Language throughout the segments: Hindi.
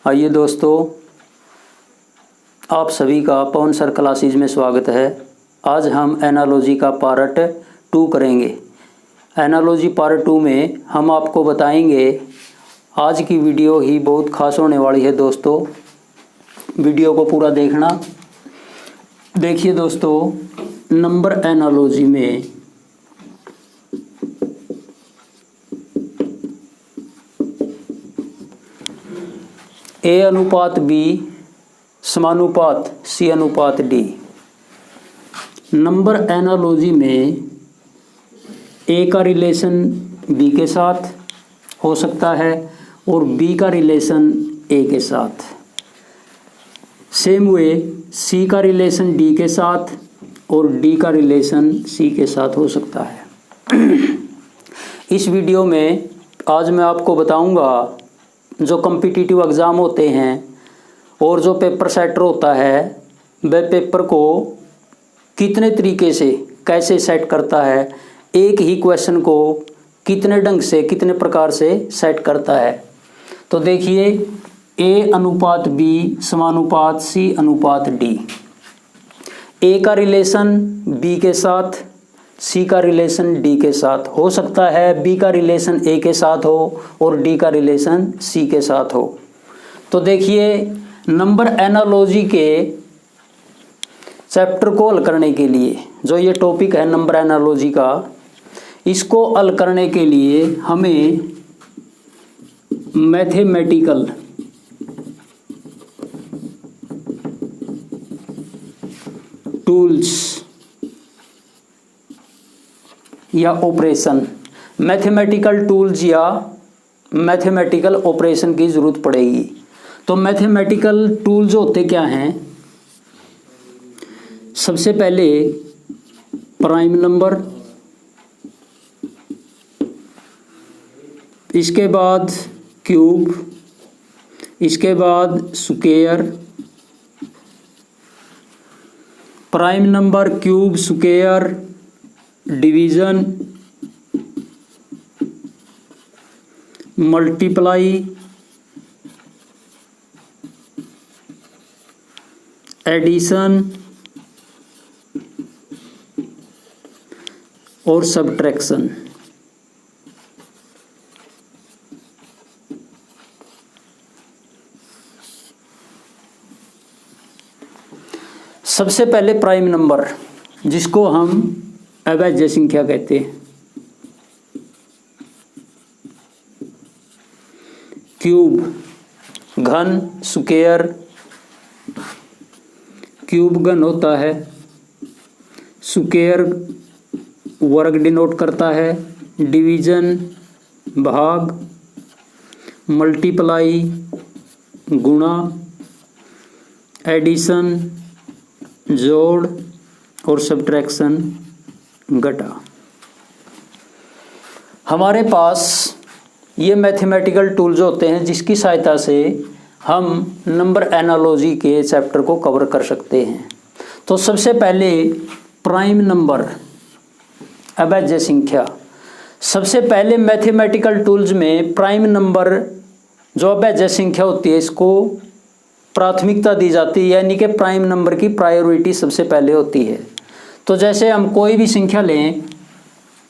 आइए दोस्तों, आप सभी का पवन सर क्लासेज में स्वागत है। आज हम एनालॉजी का पार्ट 2 करेंगे। एनालॉजी पार्ट 2 में हम आपको बताएंगे, आज की वीडियो ही बहुत खास होने वाली है दोस्तों। वीडियो को पूरा देखना। देखिए दोस्तों, नंबर एनालॉजी में ए अनुपात बी समानुपात सी अनुपात डी। नंबर एनालॉजी में ए का रिलेशन बी के साथ हो सकता है और बी का रिलेशन ए के साथ। सेम वे सी का रिलेशन डी के साथ और डी का रिलेशन सी के साथ हो सकता है। इस वीडियो में आज मैं आपको बताऊंगा, जो कॉम्पिटिटिव एग्ज़ाम होते हैं और जो पेपर सेटर होता है, वह पेपर को कितने तरीके से कैसे सेट करता है, एक ही क्वेश्चन को कितने ढंग से कितने प्रकार से सेट करता है। तो देखिए, ए अनुपात बी समानुपात सी अनुपात डी। ए का रिलेशन बी के साथ, सी का रिलेशन डी के साथ हो सकता है, बी का रिलेशन ए के साथ हो और डी का रिलेशन सी के साथ हो। तो देखिए, नंबर एनालॉजी के चैप्टर को हल करने के लिए, जो ये टॉपिक है नंबर एनालॉजी का, इसको हल करने के लिए हमें मैथमेटिकल टूल्स या ऑपरेशन, मैथमेटिकल टूल्स या मैथमेटिकल ऑपरेशन की ज़रूरत पड़ेगी। तो मैथमेटिकल टूल्स होते क्या हैं? सबसे पहले प्राइम नंबर, इसके बाद क्यूब, इसके बाद square. Prime number, cube, square, division, multiply, addition और सब्ट्रैक्शन। सबसे पहले प्राइम नंबर, जिसको हम अभाज्य संख्या कहते हैं। क्यूब घन, स्क्वायर क्यूब घन होता है, स्क्वायर वर्ग डिनोट करता है, डिवीज़न भाग, मल्टीप्लाई गुणा, एडिशन जोड़ और सब्ट्रैक्शन घटा। हमारे पास ये मैथमेटिकल टूल्स होते हैं, जिसकी सहायता से हम नंबर एनालॉजी के चैप्टर को कवर कर सकते हैं। तो सबसे पहले प्राइम नंबर, अभाज्य संख्या। सबसे पहले मैथमेटिकल टूल्स में प्राइम नंबर, जो अभाज्य संख्या होती है, इसको प्राथमिकता दी जाती है, यानी कि प्राइम नंबर की प्रायोरिटी सबसे पहले होती है। तो जैसे हम कोई भी संख्या लें,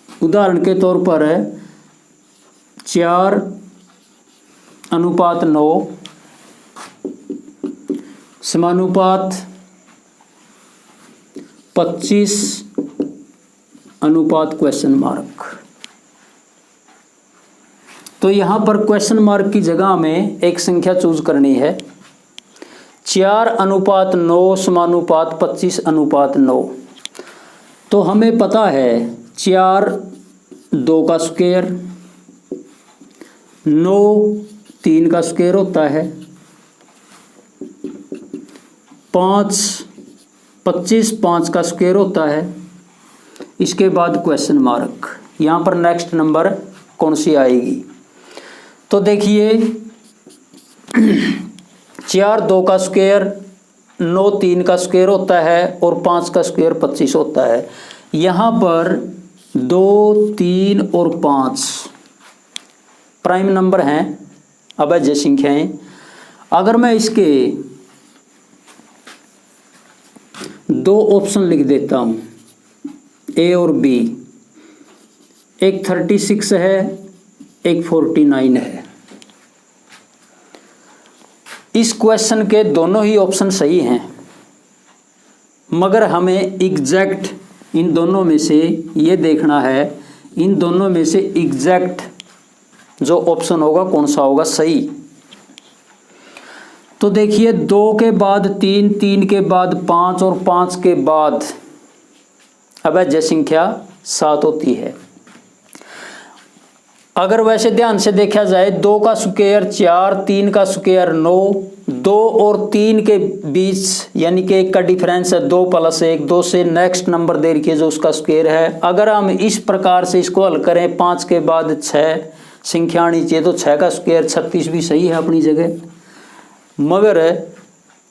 उदाहरण के तौर पर 4 अनुपात 9 समानुपात 25 अनुपात क्वेश्चन मार्क। तो यहाँ पर क्वेश्चन मार्क की जगह में एक संख्या चूज करनी है। 4 अनुपात 9 समानुपात 25 अनुपात 9। तो हमें पता है 4 2 का स्क्वायर, 9 3 का स्क्वायर होता है, 25 5 का स्क्वायर होता है। इसके बाद क्वेश्चन मार्क, यहाँ पर नेक्स्ट नंबर कौन सी आएगी? तो देखिए, 4 2 का स्क्वायर, 9 3 का स्क्वायर होता है और 5 का स्क्वायर 25 होता है। यहाँ पर 2 3 और 5 प्राइम नंबर हैं, अभाज्य संख्याएं। अगर मैं इसके दो ऑप्शन लिख देता हूं, ए और बी, एक 36 है, एक 49 है। इस क्वेश्चन के दोनों ही ऑप्शन सही हैं, मगर हमें एग्जैक्ट इन दोनों में से ये देखना है, इन दोनों में से एग्जैक्ट जो ऑप्शन होगा कौन सा होगा सही। तो देखिए 2 के बाद 3, 3 के बाद 5 और 5 के बाद अवैध संख्या 7 होती है। अगर वैसे ध्यान से देखा जाए 2 का स्क्वायर 4, 3 का स्क्वायर 9, 2 और 3 के बीच यानी कि 1 का डिफरेंस है 2 + 1, 2 से नेक्स्ट नंबर दे रखिए जो उसका स्क्वायर है। अगर हम इस प्रकार से इसको हल करें, 5 के बाद 6 संख्या आनी चाहिए, तो 6 का स्क्वायर 36 भी सही है अपनी जगह। मगर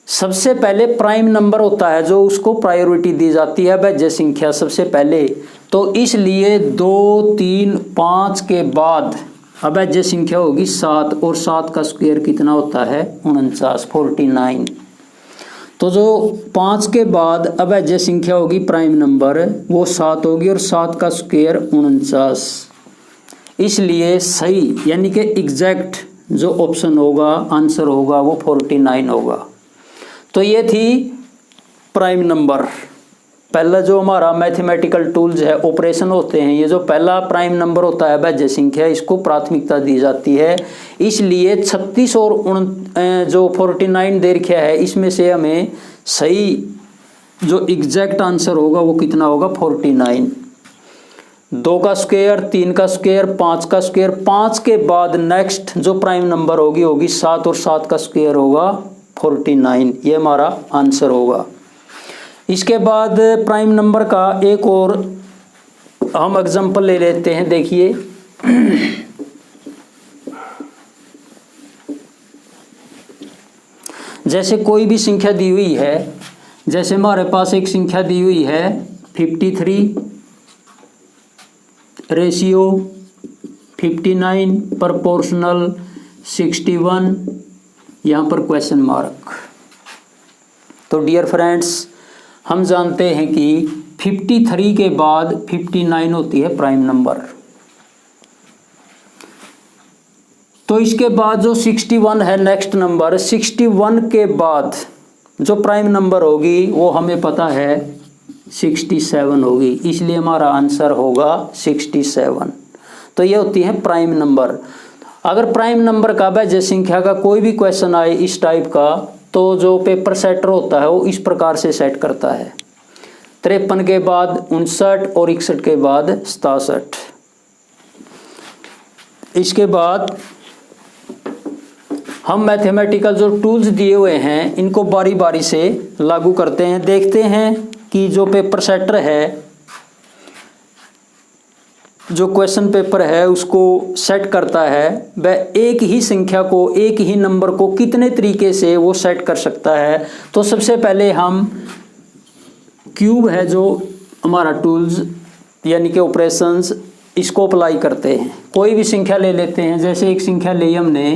सबसे पहले प्राइम नंबर होता है जो उसको प्रायोरिटी दी जाती है वैध संख्या सबसे पहले, तो इसलिए 2, 3, 5 के बाद अवैध संख्या होगी 7, और 7 का स्क्वायर कितना होता है 49, 49। तो जो 5 के बाद अवैध संख्या होगी प्राइम नंबर वो 7 होगी, और 7 का स्क्वायर 49। इसलिए सही यानी कि एग्जैक्ट जो ऑप्शन होगा, आंसर होगा वो 49 होगा। तो ये थी प्राइम नंबर। पहला जो हमारा मैथमेटिकल टूल्स है, ऑपरेशन होते हैं, ये जो पहला प्राइम नंबर होता है वैध संख्या, इसको प्राथमिकता दी जाती है। इसलिए 36 और जो 49 दे रखा है, इसमें से हमें सही जो एग्जैक्ट आंसर होगा वो कितना होगा 49। 2 का स्क्वायर, 3 का स्क्वायर, 5 का स्क्वायर, 5 के बाद नेक्स्ट जो प्राइम नंबर होगी 7, और 7 का स्क्वायर होगा 49। ये हमारा आंसर होगा। इसके बाद प्राइम नंबर का एक और हम एग्जांपल ले लेते हैं। देखिए जैसे कोई भी संख्या दी हुई है, जैसे हमारे पास एक संख्या दी हुई है 53 रेशियो 59 प्रोपोर्शनल 61, यहाँ पर क्वेश्चन मार्क। तो डियर फ्रेंड्स, हम जानते हैं कि 53 के बाद 59 होती है प्राइम नंबर। तो इसके बाद जो 61 है नेक्स्ट नंबर, 61 के बाद जो प्राइम नंबर होगी वो हमें पता है 67 होगी, इसलिए हमारा आंसर होगा 67। तो ये होती है प्राइम नंबर। अगर प्राइम नंबर का वैध संख्या का कोई भी क्वेश्चन आए इस टाइप का, तो जो पेपर सेटर होता है वो इस प्रकार से सेट करता है, 53 के बाद 59 और 61 के बाद 67। इसके बाद हम मैथमेटिकल जो टूल्स दिए हुए हैं इनको बारी बारी से लागू करते हैं। देखते हैं कि जो पेपर सेटर है, जो क्वेश्चन पेपर है उसको सेट करता है, वह एक ही संख्या को, एक ही नंबर को कितने तरीके से वो सेट कर सकता है। तो सबसे पहले हम क्यूब है जो हमारा टूल्स यानी कि ऑपरेशंस, इसको अप्लाई करते हैं। कोई भी संख्या ले लेते हैं, जैसे एक संख्या ली हमने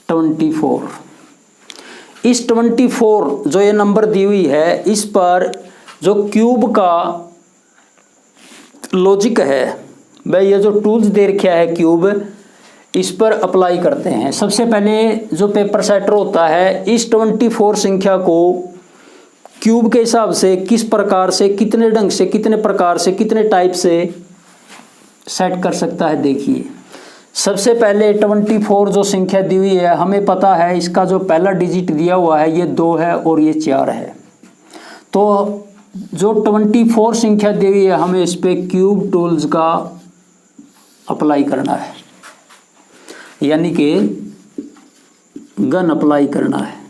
24। इस 24 जो ये नंबर दी हुई है, इस पर जो क्यूब का लॉजिक है, भाई ये जो टूल्स दे रखा है क्यूब, इस पर अप्लाई करते हैं। सबसे पहले जो पेपर सेटर होता है इस 24 संख्या को क्यूब के हिसाब से किस प्रकार से, कितने ढंग से, कितने प्रकार से, कितने टाइप से सेट कर सकता है। देखिए सबसे पहले 24 जो संख्या दी हुई है, हमें पता है इसका जो पहला डिजिट दिया हुआ है ये 2 है और ये 4 है। तो जो 24 संख्या दी हुई है हमें इस पे क्यूब टूल्स का अप्लाई करना है, यानी कि गन अप्लाई करना है।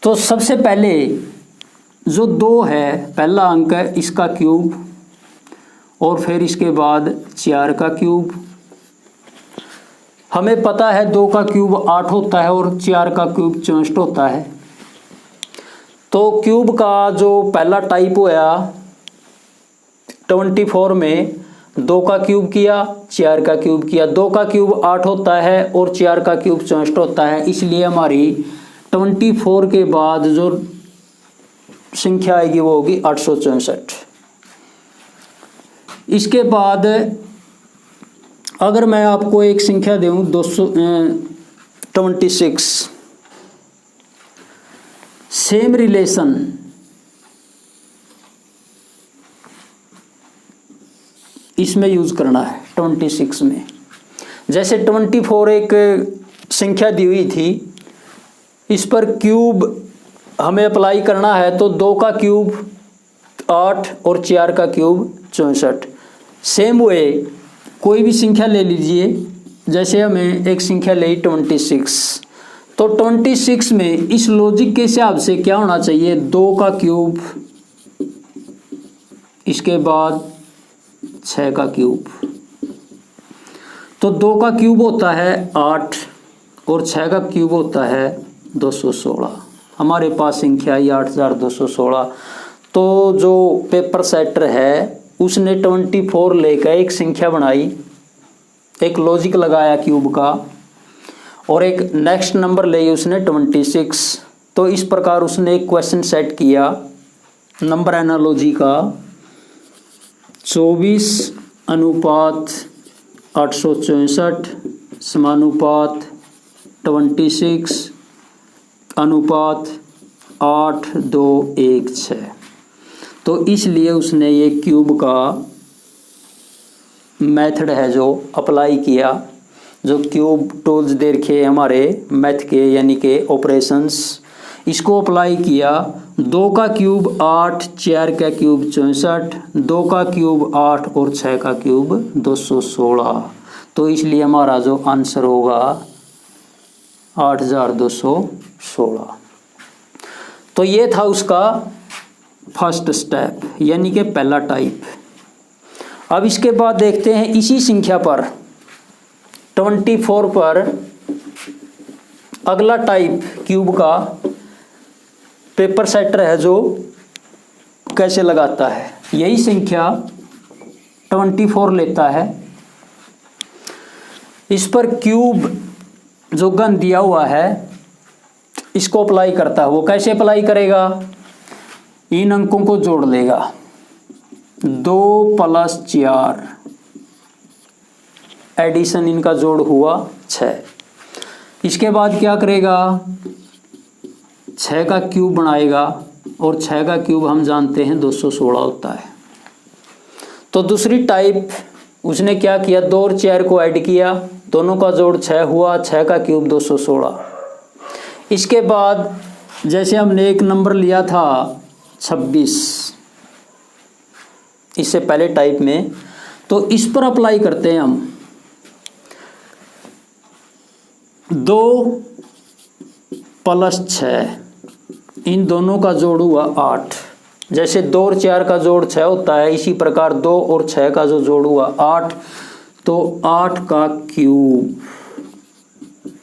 तो सबसे पहले जो 2 है पहला अंक है, इसका क्यूब, और फिर इसके बाद 4 का क्यूब। हमें पता है 2 का क्यूब 8 होता है और 4 का क्यूब 64 होता है। तो क्यूब का जो पहला टाइप हुआ 24 में 2 का क्यूब किया, 4 का क्यूब किया। 2 का क्यूब 8 होता है और 4 का क्यूब 64 होता है, इसलिए हमारी 24 के बाद जो संख्या आएगी वो होगी 864। इसके बाद अगर मैं आपको एक संख्या दूं 226, सेम रिलेशन इसमें यूज करना है 26 में। जैसे 24 एक संख्या दी हुई थी, इस पर क्यूब हमें अप्लाई करना है, तो 2 का क्यूब 8 और 4 का क्यूब 64। सेम वे कोई भी संख्या ले लीजिए, जैसे हमें एक संख्या ले 26, तो 26 में इस लॉजिक के हिसाब से क्या होना चाहिए, 2 का क्यूब, इसके बाद 6 का क्यूब। तो 2 का क्यूब होता है 8 और 6 का क्यूब होता है 216। हमारे पास संख्या आई 8216। तो जो पेपर सेटर है उसने 24 लेकर एक संख्या बनाई, एक लॉजिक लगाया क्यूब का, और एक नेक्स्ट नंबर ले उसने 26। तो इस प्रकार उसने एक क्वेश्चन सेट किया नंबर एनालॉजी का, 24:864 समानुपात 26 अनुपात 8216। तो इसलिए उसने ये क्यूब का मेथड है जो अप्लाई किया, जो क्यूब टूल्स दे रखे हमारे मैथ के यानी के ऑपरेशंस, इसको अप्लाई किया। 2 का क्यूब 8, 4 का क्यूब 64, 2 का क्यूब 8 और 6 का क्यूब 216। तो इसलिए हमारा जो आंसर होगा 8216। तो ये था उसका फर्स्ट स्टेप यानी कि पहला टाइप। अब इसके बाद देखते हैं इसी संख्या पर 24 पर अगला टाइप क्यूब का पेपर सेटर है जो कैसे लगाता है। यही संख्या 24 लेता है, इस पर क्यूब जो गन दिया हुआ है इसको अप्लाई करता है। वो कैसे अप्लाई करेगा, इन अंकों को जोड़ लेगा, 2 + 4 एडिशन इनका जोड़ हुआ 6। इसके बाद क्या करेगा, 6 का क्यूब बनाएगा और 6 का क्यूब हम जानते हैं 216 होता है। तो दूसरी टाइप उसने क्या किया, 2 और 4 को ऐड किया, दोनों का जोड़ 6 हुआ, 6 का क्यूब 216। इसके बाद जैसे हमने एक नंबर लिया था 26 इससे पहले टाइप में, तो इस पर अप्लाई करते हैं हम, 2 + 6 इन दोनों का जोड़ हुआ 8। जैसे 2 और 4 का जोड़ 6 होता है, इसी प्रकार 2 और 6 का जो जोड़ हुआ 8, तो 8 का क्यूब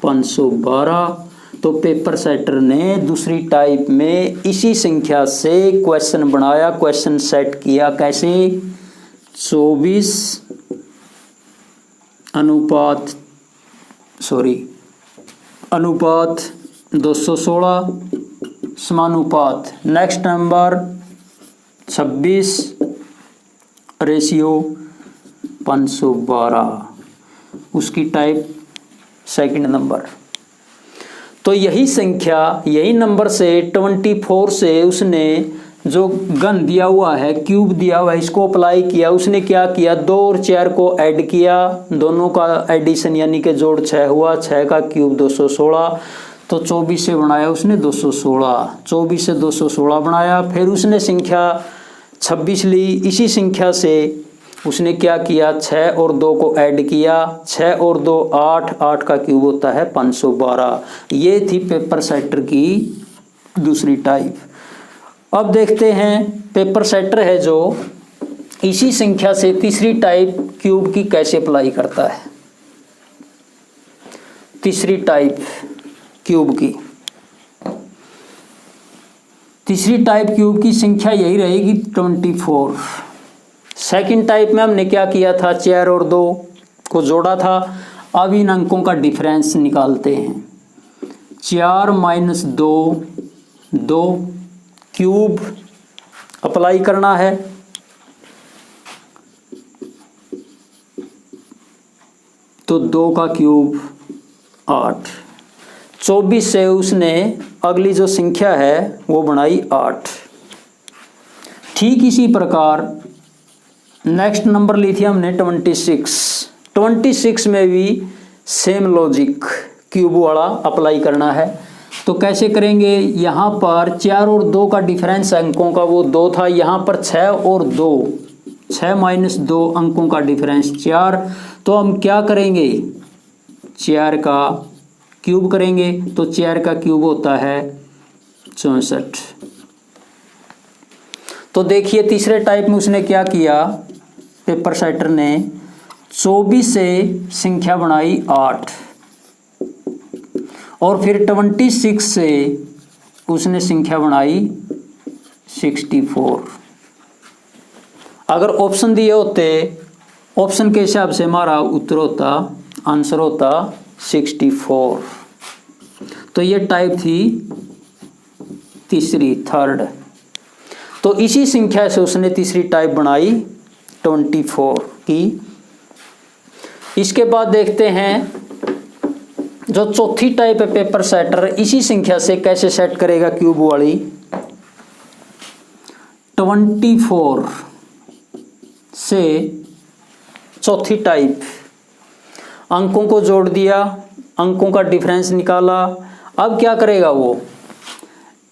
512। तो पेपर सेटर ने दूसरी टाइप में इसी संख्या से क्वेश्चन बनाया, क्वेश्चन सेट किया। कैसे, 24 अनुपात 216 समानुपात नेक्स्ट नंबर 26 रेशियो 512, उसकी टाइप सेकंड नंबर। तो यही संख्या, यही नंबर से 24 से उसने जो गन दिया हुआ है, क्यूब दिया हुआ है, इसको अप्लाई किया। उसने क्या किया, 2 और 4 को ऐड किया, दोनों का एडिशन यानी कि जोड़ 6 हुआ, 6 का क्यूब 216। तो 24 से बनाया उसने 216, 24 से 216 बनाया। फिर उसने संख्या 26 ली, इसी संख्या से उसने क्या किया, 6 और 2 को ऐड किया, 6 और 2 8, 8 का क्यूब होता है 512। ये थी पेपर सेटर की दूसरी टाइप। अब देखते हैं पेपर सेटर है जो इसी संख्या से तीसरी टाइप क्यूब की कैसे अप्लाई करता है। तीसरी टाइप क्यूब की, तीसरी टाइप क्यूब की संख्या यही रहेगी 24। सेकंड टाइप में हमने क्या किया था, 4 और 2 को जोड़ा था। अब इन अंकों का डिफरेंस निकालते हैं। 4 माइनस 2 2 क्यूब अप्लाई करना है, तो 2 का क्यूब 8। 24 से उसने अगली जो संख्या है वो बनाई 8। ठीक इसी प्रकार नेक्स्ट नंबर ली थी हमने 26। 26 में भी सेम लॉजिक क्यूब वाला अप्लाई करना है। तो कैसे करेंगे, यहाँ पर 4 और 2 का डिफरेंस अंकों का वो 2 था, यहाँ पर 6 और 2, 6 माइनस 2 अंकों का डिफरेंस 4। तो हम क्या करेंगे, 4 का क्यूब करेंगे, तो 4 का क्यूब होता है 64। तो देखिए तीसरे टाइप में उसने क्या किया, पेपर सेटर ने 24 से संख्या बनाई 8 और फिर 26 से उसने संख्या बनाई 64। अगर ऑप्शन दिए होते, ऑप्शन के हिसाब से हमारा उत्तर होता, आंसर होता 64। तो ये टाइप थी तीसरी, थर्ड। तो इसी संख्या से उसने तीसरी टाइप बनाई 24 की। इसके बाद देखते हैं जो चौथी टाइप है पेपर सेटर, इसी संख्या से कैसे सेट करेगा क्यूब वाली। 24 से चौथी टाइप, अंकों को जोड़ दिया, अंकों का डिफरेंस निकाला। अब क्या करेगा वो,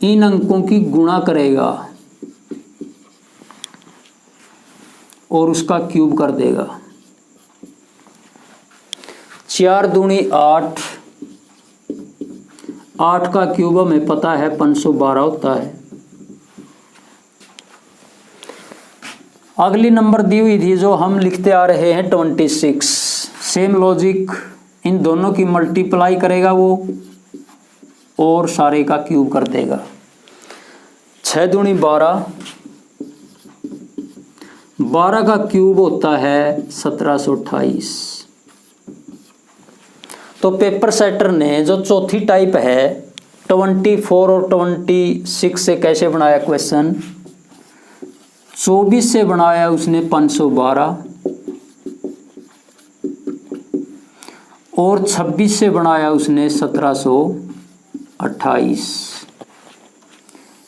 इन अंकों की गुणा करेगा और उसका क्यूब कर देगा। 4 दूनी 8, 8 का क्यूब हमें पता है 512 होता है। अगली नंबर दी हुई थी जो हम लिखते आ रहे हैं 26। सेम लॉजिक, इन दोनों की मल्टीप्लाई करेगा वो और सारे का क्यूब कर देगा। 6 दूनी 12, 12 का क्यूब होता है 1728। तो पेपर सेटर ने जो चौथी टाइप है 24 और 26 से कैसे बनाया क्वेश्चन, 24 से बनाया उसने 512 और 26 से बनाया उसने 1728।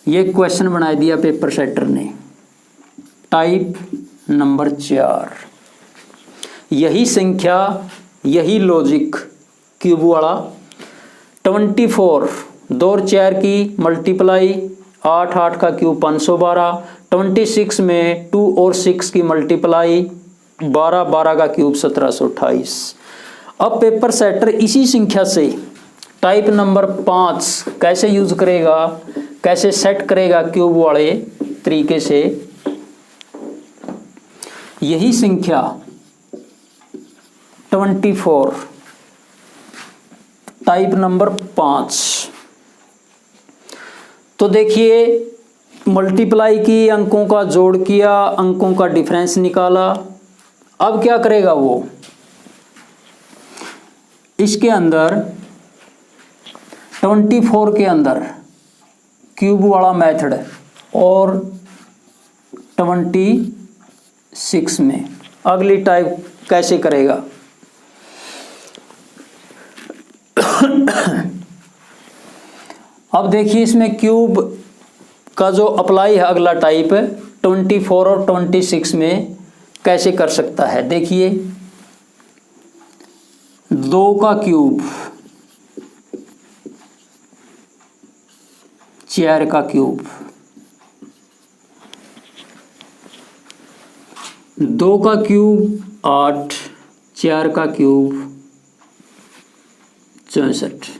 ये क्वेश्चन बना दिया पेपर सेटर ने, टाइप नंबर 4। यही संख्या, यही लॉजिक क्यूब वाला। 24 2 और 4 की मल्टीप्लाई, 8 8 का क्यूब 512। 26 में 2 और 6 की मल्टीप्लाई, 12 12 का क्यूब 1728। अब पेपर सेटर इसी संख्या से टाइप नंबर 5 कैसे यूज करेगा, कैसे सेट करेगा क्यूब वाले तरीके से। यही संख्या 24 टाइप नंबर 5। तो देखिए मल्टीप्लाई की, अंकों का जोड़ किया, अंकों का डिफरेंस निकाला। अब क्या करेगा वो, इसके अंदर 24 के अंदर क्यूब वाला मेथड और 26 में अगली टाइप कैसे करेगा। अब देखिए इसमें क्यूब का जो अप्लाई है अगला टाइप 24 और 26 में कैसे कर सकता है। देखिए 2 का क्यूब, 4 का क्यूब, 2 का क्यूब 8, 4 का क्यूब 64।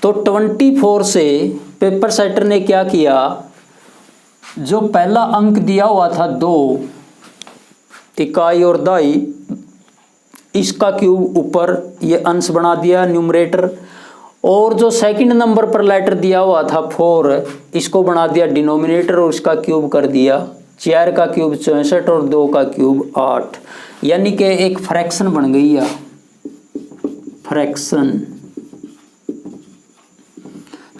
तो 24 से पेपर सेटर ने क्या किया, जो पहला अंक दिया हुआ था 2 इकाई और दाई, इसका क्यूब ऊपर ये अंश बना दिया न्यूमरेटर, और जो सेकंड नंबर पर लेटर दिया हुआ था 4, इसको बना दिया डिनोमिनेटर और इसका क्यूब कर दिया। 4 का क्यूब 64 और 2 का क्यूब 8, यानी कि एक फ्रैक्शन बन गई है, फ्रैक्शन।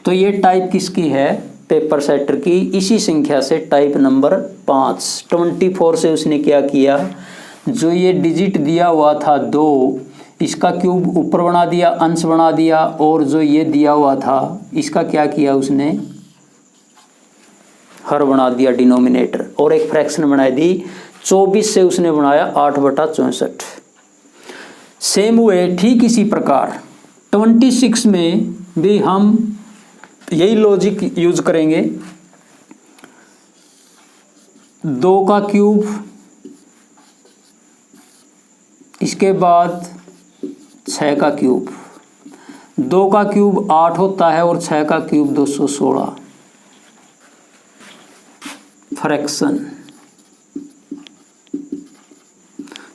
तो ये टाइप किसकी है? पेपर सेटर की। इसी संख्या से टाइप नंबर 5, 24 से उसने क्या किया, जो ये डिजिट दिया हुआ था 2, इसका क्यूब ऊपर बना दिया, अंश बना दिया, और जो ये दिया हुआ था इसका क्या किया उसने, हर बना दिया डिनोमिनेटर, और एक फ्रैक्शन बना दी। 24 से उसने बनाया 8/64। सेम हुए ठीक इसी प्रकार 26 में भी हम यही लॉजिक यूज करेंगे। 2 का क्यूब, इसके बाद 6 का क्यूब। 2 का क्यूब 8 होता है और 6 का क्यूब 216, फ्रैक्शन।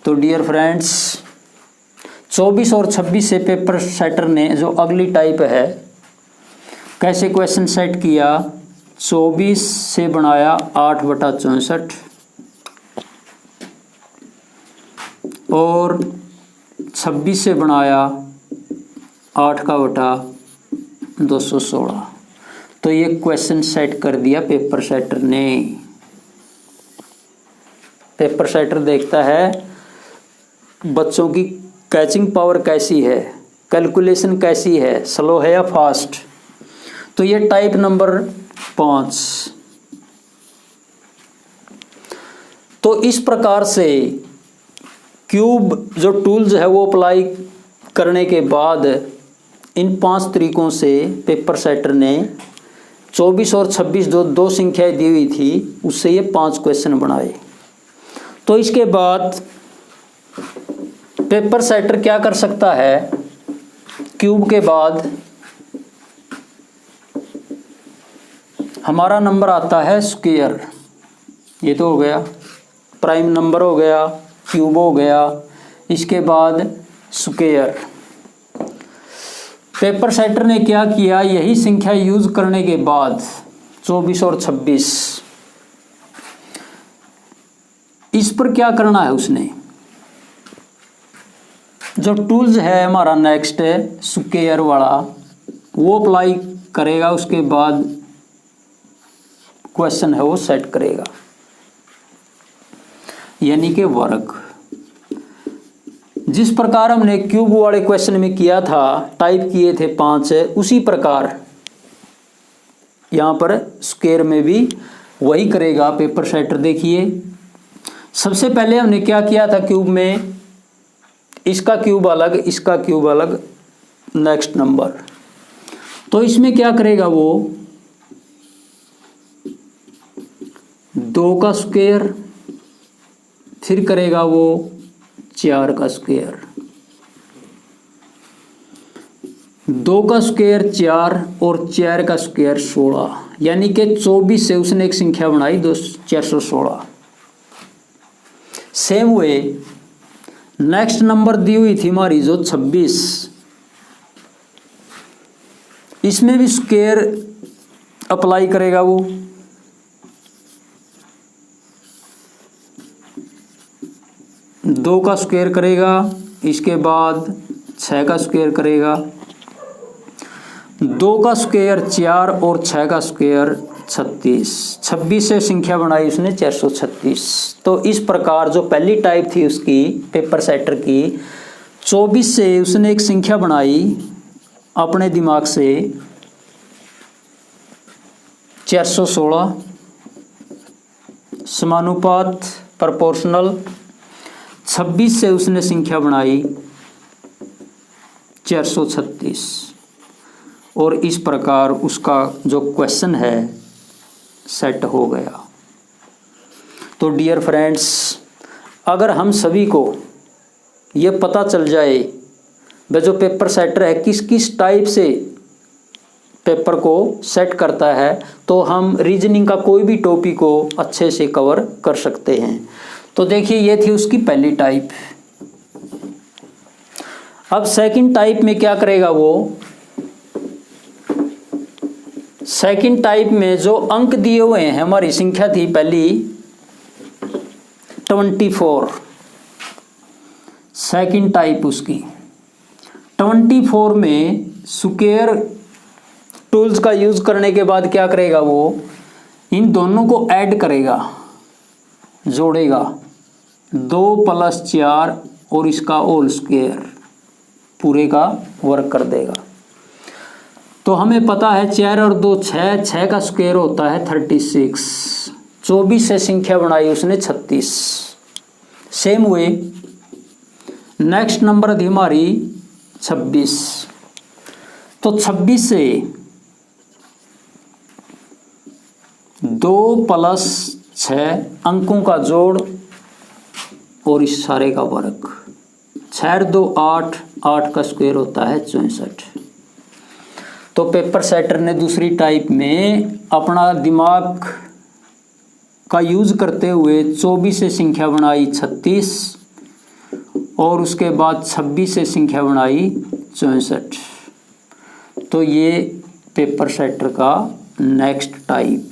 तो डियर फ्रेंड्स, 24 और 26 से पेपर सेटर ने जो अगली टाइप है, कैसे क्वेश्चन सेट किया, 24 से बनाया 8/64 और 26 से बनाया 8 का बटा 216। तो ये क्वेश्चन सेट कर दिया पेपर सेटर ने। पेपर सेटर देखता है बच्चों की कैचिंग पावर कैसी है, कैलकुलेशन कैसी है, स्लो है या फास्ट। तो ये टाइप नंबर 5। तो इस प्रकार से क्यूब जो टूल्स है वो अप्लाई करने के बाद इन 5 तरीकों से पेपर सेटर ने 24 और 26 जो 2 संख्याएं दी हुई थी उससे ये 5 क्वेश्चन बनाए। तो इसके बाद पेपर सेटर क्या कर सकता है, क्यूब के बाद हमारा नंबर आता है स्क्वायर। ये तो हो गया, प्राइम नंबर हो गया, क्यूब हो गया, इसके बाद स्क्वायर। पेपर सेटर ने क्या किया, यही संख्या यूज करने के बाद 24 और 26 इस पर क्या करना है उसने, जो टूल्स है हमारा नेक्स्ट है स्क्वायर वाला, वो अप्लाई करेगा। उसके बाद क्वेश्चन है वो सेट करेगा, यानी कि वर्ग। जिस प्रकार हमने क्यूब वाले क्वेश्चन में किया था, टाइप किए थे 5, उसी प्रकार यहां पर स्क्वायर में भी वही करेगा पेपर सेटर। देखिए सबसे पहले हमने क्या किया था, क्यूब में इसका क्यूब अलग, इसका क्यूब अलग, नेक्स्ट नंबर। तो इसमें क्या करेगा वो 2 का स्क्वायर, फिर करेगा वो 4 का स्क्वायर। 2 का स्क्वायर 4 और 4 का स्क्वायर 16, यानी कि 24 से उसने एक संख्या बनाई 416। सेम वे नेक्स्ट नंबर दी हुई थी हमारी जो 26, इसमें भी स्क्वायर अप्लाई करेगा वो। दो का स्क्वायर करेगा, इसके बाद 6 का स्क्वायर करेगा। 2 का स्क्वायर 4 और 6 का स्क्वायर 36। 26 से संख्या बनाई उसने 436। तो इस प्रकार जो पहली टाइप थी उसकी पेपर सेटर की, 24 से उसने एक संख्या बनाई अपने दिमाग से 416, समानुपात प्रोपोर्शनल। 26 से उसने संख्या बनाई 436 और इस प्रकार उसका जो क्वेश्चन है सेट हो गया। तो डियर फ्रेंड्स, अगर हम सभी को ये पता चल जाए वह जो पेपर सेटर है किस किस टाइप से पेपर को सेट करता है, तो हम रीजनिंग का कोई भी टॉपिक को अच्छे से कवर कर सकते हैं। तो देखिए ये थी उसकी पहली टाइप। अब सेकंड टाइप में क्या करेगा वो, सेकंड टाइप में जो अंक दिए हुए हैं, हमारी संख्या थी पहली 24, सेकंड टाइप उसकी 24 में स्क्वायर टूल्स का यूज करने के बाद क्या करेगा, वो इन दोनों को ऐड करेगा, जोड़ेगा 2 + 4 और इसका होल स्क्वायर पूरे का वर्क कर देगा। तो हमें पता है 4 और 2 6, 6 का स्क्वायर होता है 36, 24 से संख्या बनाई उसने 36। सेम हुए नेक्स्ट नंबर थी हमारी 26, तो 26 से 2 + 6 अंकों का जोड़ और इस सारे का वर्ग, 6 2 8, 8 का स्क्वायर होता है 64। तो पेपर सेटर ने दूसरी टाइप में अपना दिमाग का यूज करते हुए 24 से संख्या बनाई 36 और उसके बाद 26 से संख्या बनाई 64। तो ये पेपर सेटर का नेक्स्ट टाइप।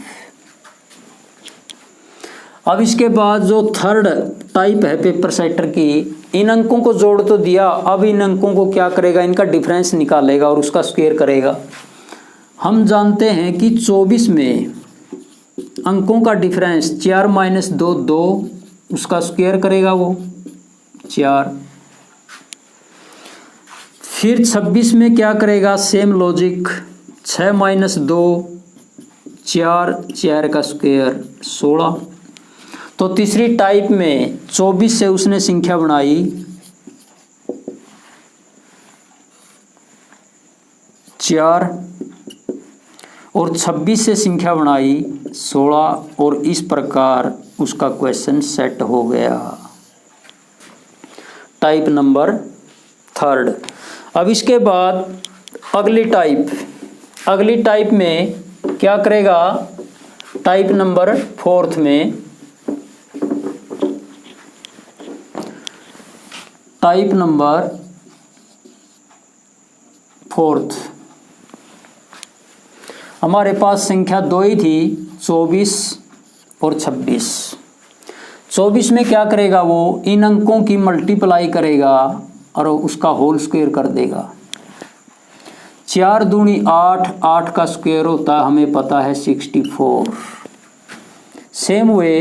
अब इसके बाद जो थर्ड टाइप है पेपर सेटर की, इन अंकों को जोड़ तो दिया, अब इन अंकों को क्या करेगा, इनका डिफरेंस निकालेगा और उसका स्क्वायर करेगा। हम जानते हैं कि 24 में अंकों का डिफरेंस 4 - 2 2, उसका स्क्वायर करेगा वो 4। फिर 26 में क्या करेगा, सेम लॉजिक, 6 - 2 4, 4 का स्क्वायर 16। तो तीसरी टाइप में 24 से उसने संख्या बनाई 4 और 26 से संख्या बनाई 16 और इस प्रकार उसका क्वेश्चन सेट हो गया। Type number third. अब इसके बाद अगली टाइप में क्या करेगा, टाइप नंबर फोर्थ में, टाइप नंबर फोर्थ हमारे पास संख्या 2 ही थी, 24 और 26। 24 में क्या करेगा, वो इन अंकों की मल्टीप्लाई करेगा और उसका होल स्क्वायर कर देगा। 4 दूनी 8, 8 का स्क्वायर होता है हमें पता है 64। सेम वे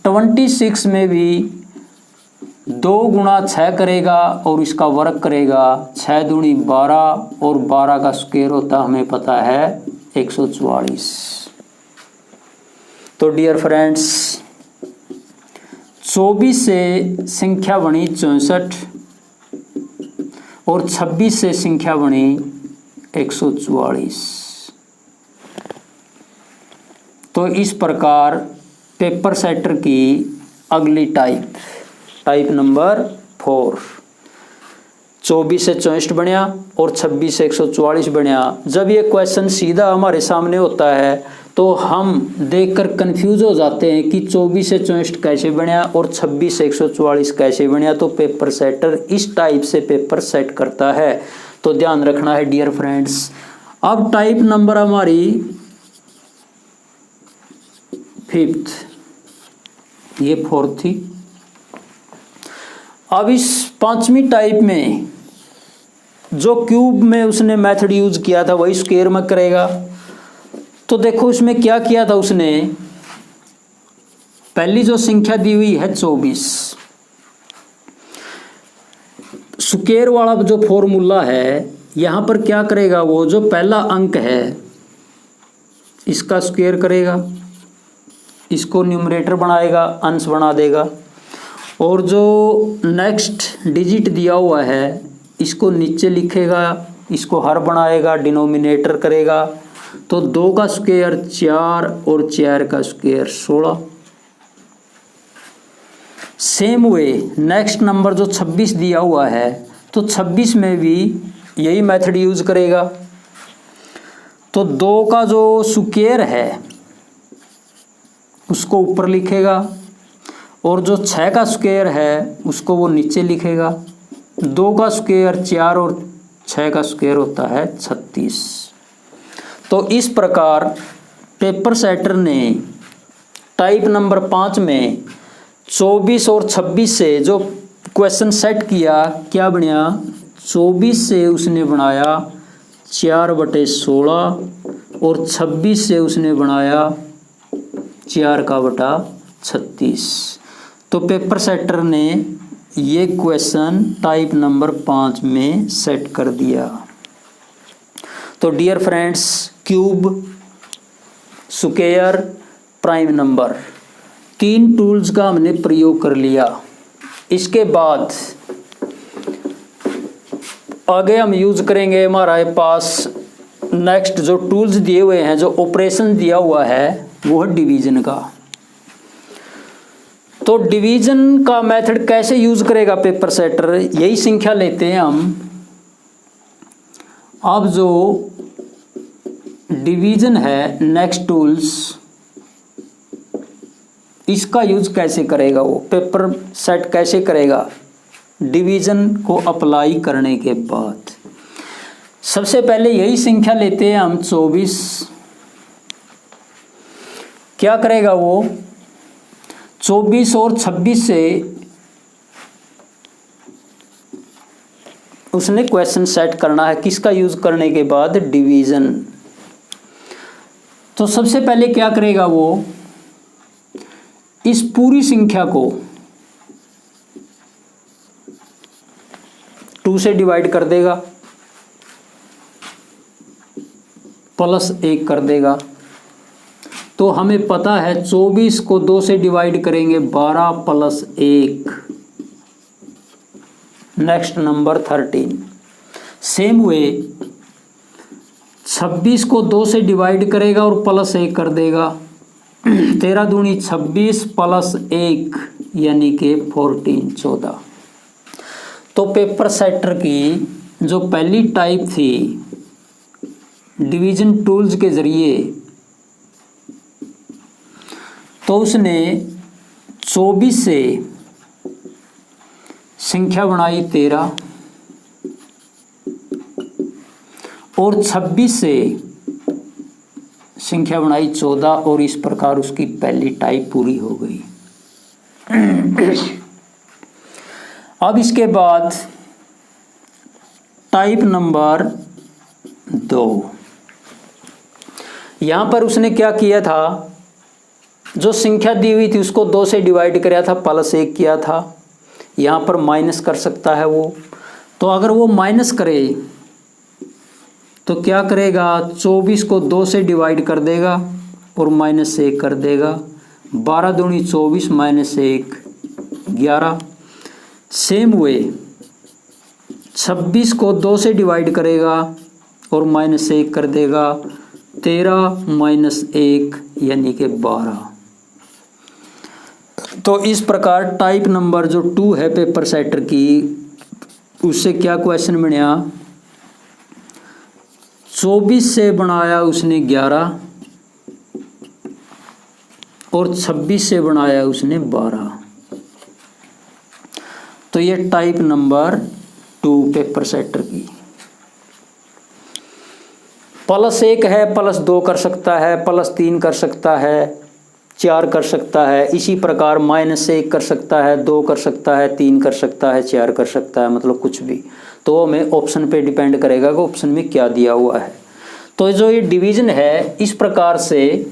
26 में भी 2 × 6 करेगा और इसका वर्ग करेगा, 6 दूनी 12 और 12 का स्क्वायर होता हमें पता है 144। तो डियर फ्रेंड्स, 24 से संख्या बनी 64 और 26 से संख्या बनी 144। तो इस प्रकार पेपर सेटर की अगली टाइप नंबर 4, 24 से 64 बनया और 26 से 144 बनया। जब ये क्वेश्चन सीधा हमारे सामने होता है तो हम देखकर कंफ्यूज हो जाते हैं कि 24 से 64 कैसे बनया और 26 से 144 कैसे बनया। तो पेपर सेटर इस टाइप से पेपर सेट करता है, तो ध्यान रखना है डियर फ्रेंड्स। अब टाइप नंबर हमारी 5th, ये 4th थी। अब इस 5वीं टाइप में जो क्यूब में उसने मेथड यूज किया था वही स्क्वायर में करेगा। तो देखो इसमें क्या किया था उसने, पहली जो संख्या दी हुई है 24, स्क्वायर वाला जो फॉर्मूला है यहां पर क्या करेगा, वो जो पहला अंक है इसका स्क्वायर करेगा, इसको न्यूमरेटर बनाएगा, अंश बना देगा, और जो नेक्स्ट डिजिट दिया हुआ है इसको नीचे लिखेगा, इसको हर बनाएगा, डिनोमिनेटर करेगा। तो 2 का स्क्वायर 4 और 4 का square 16। Same way next number जो 26 दिया हुआ है, तो 26 में भी यही मेथड यूज करेगा। तो 2 का जो स्क्वायर है उसको ऊपर लिखेगा और जो 6 का स्क्वायर है उसको वो नीचे लिखेगा। 2 का स्क्वायर 4 और 6 का स्क्वायर होता है 36। तो तो इस प्रकार पेपर सेटर ने टाइप नंबर 5 में 24 और 26 से जो क्वेश्चन सेट किया, क्या बनया, 24 से उसने बनाया 4/16 और 26 से उसने बनाया 4/36। तो पेपर सेटर ने ये क्वेश्चन टाइप नंबर 5 में सेट कर दिया। तो dear friends, cube, square, prime number, 3 tools का हमने प्रयोग कर लिया। इसके बाद आगे हम यूज करेंगे, हमारे पास नेक्स्ट जो टूल्स दिए हुए हैं, जो ऑपरेशन दिया हुआ है वो है डिवीजन का। तो डिवीजन का मेथड कैसे यूज करेगा पेपर सेटर, यही संख्या लेते हैं हम। अब जो डिवीजन है नेक्स्ट टूल्स, इसका यूज कैसे करेगा, वो पेपर सेट कैसे करेगा डिवीजन को अप्लाई करने के बाद। सबसे पहले यही संख्या लेते हैं हम 24। क्या करेगा वो, 24 और 26 से उसने क्वेश्चन सेट करना है, किसका यूज करने के बाद, डिवीजन। तो सबसे पहले क्या करेगा वो, इस पूरी संख्या को 2 से डिवाइड कर देगा, प्लस 1 कर देगा। तो हमें पता है 24 को 2 से डिवाइड करेंगे 12 plus 1, next number 13। Same way 26 को 2 से डिवाइड करेगा और प्लस 1 कर देगा, 13 दूनी 26 प्लस 1 यानी कि 14, 14। तो पेपर सेटर की जो पहली टाइप थी डिवीजन टूल्स के जरिए, तो उसने 24 से संख्या बनाई 13 और 26 से संख्या बनाई 14 और इस प्रकार उसकी पहली टाइप पूरी हो गई। अब इसके बाद टाइप नंबर 2, यहां पर उसने क्या किया था, जो संख्या दी हुई थी उसको 2 से डिवाइड किया था, प्लस 1 किया था। यहां पर माइनस कर सकता है वो, तो अगर वो माइनस करे तो क्या करेगा, 24 को 2 से डिवाइड कर देगा और माइनस 1 कर देगा, 12 दूनी 24 माइनस 1 11। सेम वे 26 को 2 से डिवाइड करेगा और माइनस 1 कर देगा, 13 माइनस 1 यानी कि 12। तो इस प्रकार टाइप नंबर जो 2 है पेपर सेटर की, उससे क्या क्वेश्चन बनया, 24 से बनाया उसने 11 और 26 से बनाया उसने 12। तो ये टाइप नंबर 2 पेपर सेटर की। प्लस 1 है, प्लस 2 कर सकता है, प्लस 3 कर सकता है, 4 कर सकता है। इसी प्रकार माइनस 1 कर सकता है, 2 कर सकता है, 3 कर सकता है, 4 कर सकता है, मतलब कुछ भी। तो हमें ऑप्शन पे डिपेंड करेगा कि ऑप्शन में क्या दिया हुआ है। तो जो ये डिवीजन है, इस प्रकार से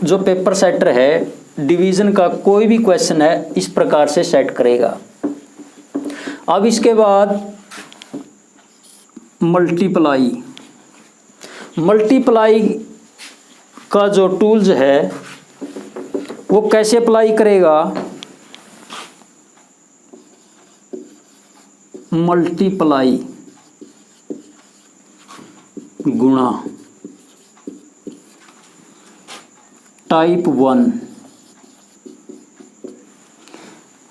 जो पेपर सेटर है डिवीजन का कोई भी क्वेश्चन है इस प्रकार से सेट करेगा। अब इसके बाद मल्टीप्लाई, मल्टीप्लाई का जो टूल्स है वो कैसे अप्लाई करेगा, मल्टीप्लाई गुणा टाइप 1।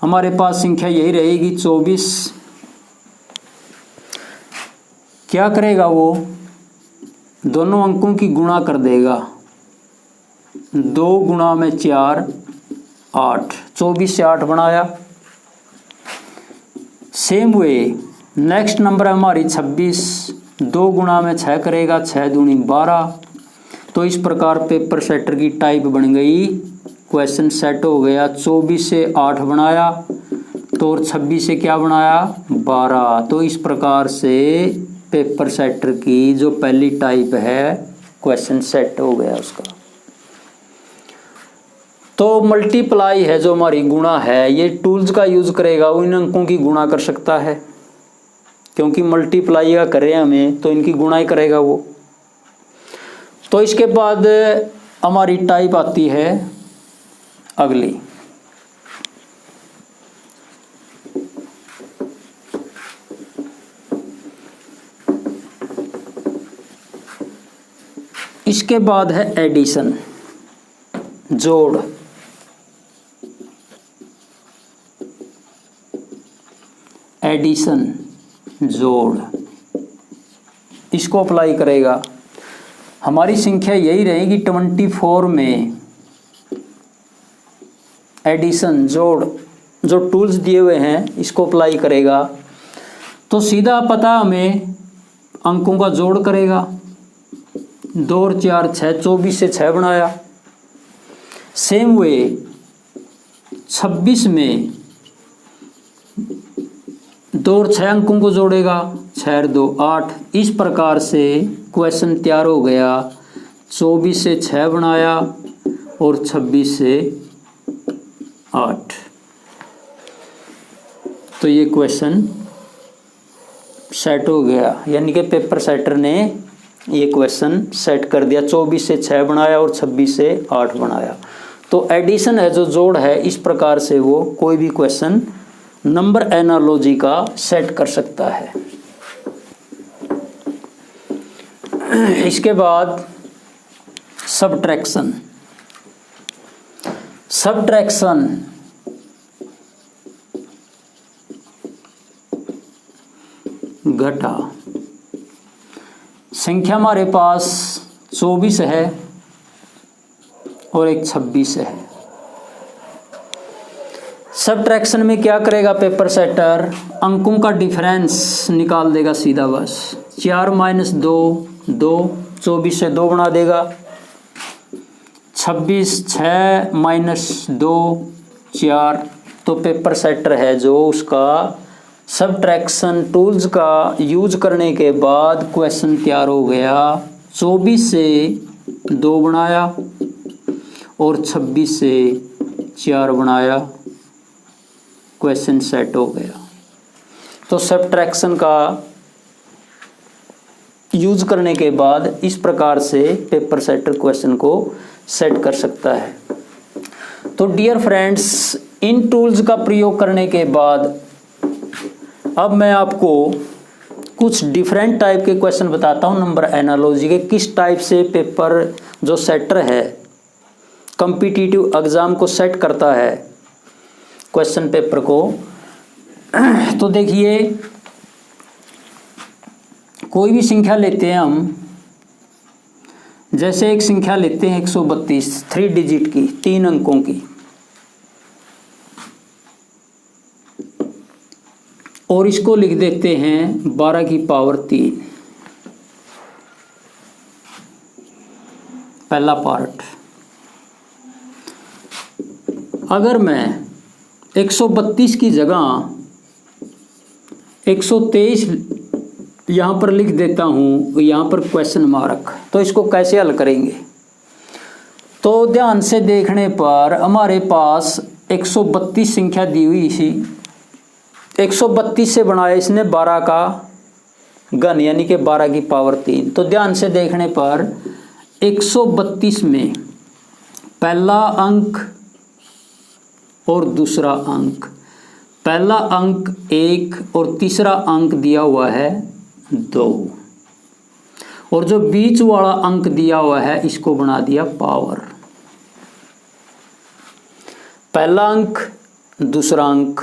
हमारे पास संख्या यही रहेगी 24। क्या करेगा वो, दोनों अंकों की गुणा कर देगा, 2 गुणा में 4 8, 24 से 8 बनाया। सेम वे नेक्स्ट नंबर है हमारी 26, 2 गुणा में 6 करेगा, 6 दूनी 12। तो इस प्रकार पेपर सेटर की टाइप बन गई, क्वेश्चन सेट हो गया। 24 से 8 बनाया तो और 26 से क्या बनाया 12। तो इस प्रकार से पेपर सेटर की जो पहली टाइप है क्वेश्चन सेट हो गया उसका। तो मल्टीप्लाई है जो हमारी गुणा है, ये टूल्स का यूज करेगा, उन अंकों की गुणा कर सकता है, क्योंकि मल्टीप्लाई का करें हमें तो इनकी गुणा ही करेगा वो। तो इसके बाद हमारी टाइप आती है अगली, इसके बाद है एडिशन, जोड़। एडिशन जोड़, इसको अप्लाई करेगा। हमारी संख्या यही रहेगी 24 में एडिशन जोड़, जो टूल्स दिए हुए हैं इसको अप्लाई करेगा। तो सीधा पता हमें अंकों का जोड़ करेगा। 2 और 4 6, 24 से 6 बनाया। सेम वे 26 में 2 और 6 अंकों को जोड़ेगा, 6 और 2 8। इस प्रकार से क्वेश्चन तैयार हो गया। 24 से 6 बनाया और 26 से 8। तो ये क्वेश्चन सेट हो गया, यानी कि पेपर सेटर ने ये क्वेश्चन सेट कर दिया। 24 से 6 बनाया और 26 से 8 बनाया। तो एडिशन है जो जोड़ है, इस प्रकार से वो कोई भी क्वेश्चन नंबर एनालॉजी का सेट कर सकता है। इसके बाद सब्ट्रैक्शन। सब्ट्रैक्शन घटा। संख्या हमारे पास 24 है और एक 26 है। सब्ट्रैक्शन में क्या करेगा पेपर सेटर, अंकों का डिफरेंस निकाल देगा सीधा बस। 4 - 2 2, 24 से 2 बना देगा। 26 6 - 2 4। तो पेपर सेटर है जो उसका सब्ट्रैक्शन टूल्स का यूज करने के बाद क्वेश्चन तैयार हो गया। 24 से 2 बनाया और 26 से 4 बनाया, क्वेश्चन सेट हो गया। तो सब्ट्रैक्शन का यूज करने के बाद इस प्रकार से पेपर सेटर क्वेश्चन को सेट कर सकता है। तो डियर फ्रेंड्स, इन टूल्स का प्रयोग करने के बाद अब मैं आपको कुछ डिफरेंट टाइप के क्वेश्चन बताता हूं नंबर एनालॉजी के, किस टाइप से पेपर जो सेटर है कॉम्पिटिटिव एग्जाम को सेट करता है क्वेश्चन पेपर को। तो देखिए, कोई भी संख्या लेते हैं हम, जैसे एक संख्या लेते हैं 132 3 डिजिट की, 3 अंकों की, और इसको लिख देते हैं 12 की पावर 3। पहला पार्ट। अगर मैं 132 की जगह 123 यहाँ पर लिख देता हूँ, यहाँ पर क्वेश्चन मार्क, तो इसको कैसे हल करेंगे? तो ध्यान से देखने पर हमारे पास 132 संख्या दी हुई थी। 132 से बनाया इसने 12 का घन, यानी कि 12 की पावर 3। तो ध्यान से देखने पर 132 में पहला अंक और दूसरा अंक, पहला अंक 1 और तीसरा अंक दिया हुआ है 2, और जो बीच वाला अंक दिया हुआ है इसको बना दिया पावर। पहला अंक दूसरा अंक,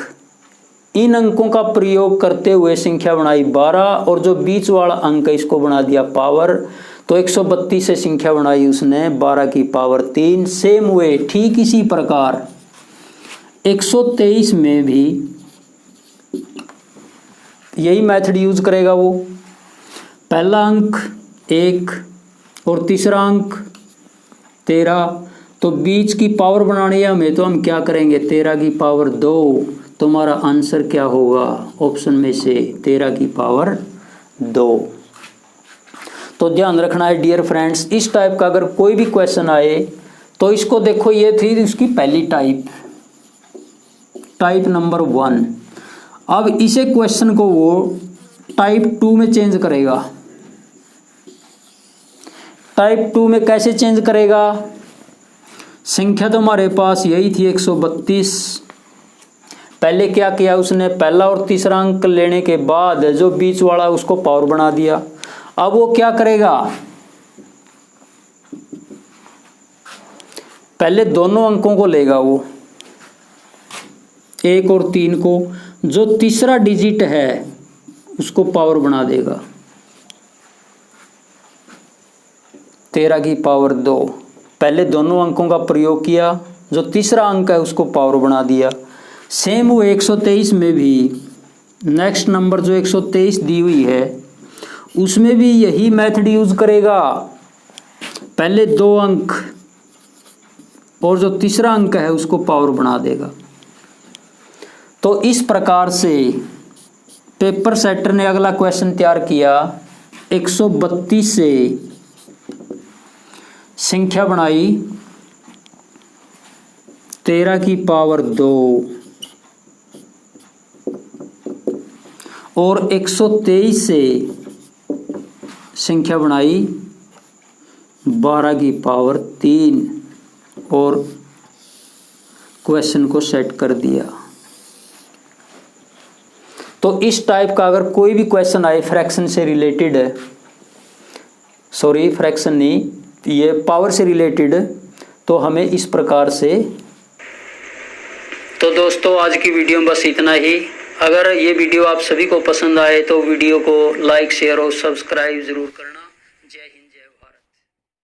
इन अंकों का प्रयोग करते हुए संख्या बनाई 12, और जो बीच वाला अंक है इसको बना दिया पावर। तो 132 से संख्या बनाई उसने 12 की पावर 3। सेम वे ठीक इसी प्रकार 123 में भी यही मेथड यूज करेगा वो। पहला अंक 1 और तीसरा अंक 13, तो बीच की पावर बनानी है हमें, तो हम क्या करेंगे 13 की पावर 2। तुम्हारा आंसर क्या होगा ऑप्शन में से 13 की पावर 2। तो ध्यान रखना है डियर फ्रेंड्स, इस टाइप का अगर कोई भी क्वेश्चन आए तो इसको देखो, ये थी इसकी पहली टाइप नंबर 1। अब इसे क्वेश्चन को वो टाइप 2 में चेंज करेगा। टाइप 2 में कैसे चेंज करेगा? संख्या तो हमारे पास यही थी 132। पहले क्या किया उसने, पहला और तीसरा अंक लेने के बाद जो बीच वाला उसको पावर बना दिया। अब वो क्या करेगा, पहले दोनों अंकों को लेगा वो 1 और 3 को, जो तीसरा डिजिट है उसको पावर बना देगा 13 की पावर 2। पहले दोनों अंकों का प्रयोग किया, जो तीसरा अंक है उसको पावर बना दिया। सेम वो 123 में भी नेक्स्ट नंबर जो 123 दी हुई है उसमें भी यही मेथड यूज करेगा। पहले 2 अंक और जो तीसरा अंक है उसको पावर बना देगा। तो इस प्रकार से पेपर सेटर ने अगला क्वेश्चन तैयार किया। 132 से संख्या बनाई 13 की पावर 2 और 123 से संख्या बनाई 12 की पावर 3 और क्वेश्चन को सेट कर दिया। तो इस टाइप का अगर कोई भी क्वेश्चन आए फ्रैक्शन से रिलेटेड, सॉरी फ्रैक्शन नहीं, ये पावर से रिलेटेड, तो हमें इस प्रकार से। तो दोस्तों आज की वीडियो में बस इतना ही। अगर ये वीडियो आप सभी को पसंद आए तो वीडियो को लाइक शेयर और सब्सक्राइब जरूर करना। जय हिंद जय भारत।